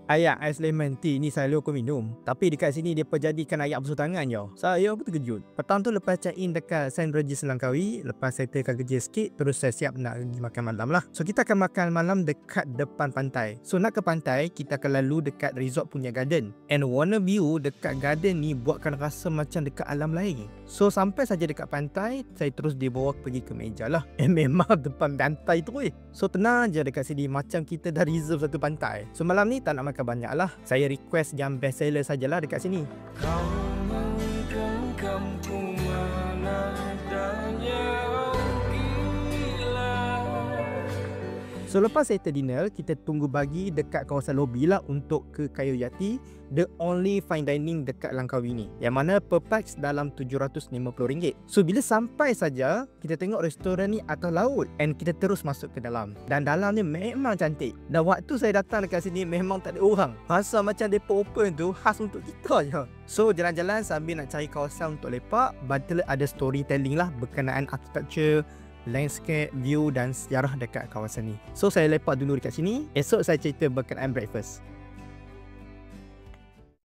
Ayak ais lemon tea ni selalu aku minum. Tapi dekat sini dia jadikan ayak basuh tangan je. Saya pun terkejut. Petang tu lepas check in dekat St. Regis Langkawi, lepas settlekan kerja sikit, terus saya siap nak pergi makan malam lah. So kita akan makan malam dekat depan pantai. So nak ke pantai, kita akan lalu dekat resort punya garden. And warna view dekat garden ni buatkan rasa macam dekat alam lain. So sampai saja dekat pantai, saya terus dibawa pergi ke meja lah. Memang depan pantai tu So tenang je dekat sini, macam kita dah reserve satu pantai. So malam ni tak nak makan banyak lah. Saya request yang best seller sajalah dekat sini. Kau menggenggamku menadanya gila. So lepas settle dinner, kita tunggu bagi dekat kawasan lobby lah untuk ke Kayu Yati, the only fine dining dekat Langkawi ni, yang mana per pax dalam RM750. So bila sampai saja, kita tengok restoran ni atas laut and kita terus masuk ke dalam. Dan dalam ni memang cantik. Dan waktu saya datang dekat sini memang tak ada orang. Rasa macam depa open tu khas untuk kita je. So jalan-jalan sambil nak cari kawasan untuk lepak, betul ada storytelling lah berkenaan architecture, landscape, view dan sejarah dekat kawasan ni. So saya lepak dulu dekat sini. Esok saya cerita berkenaan breakfast.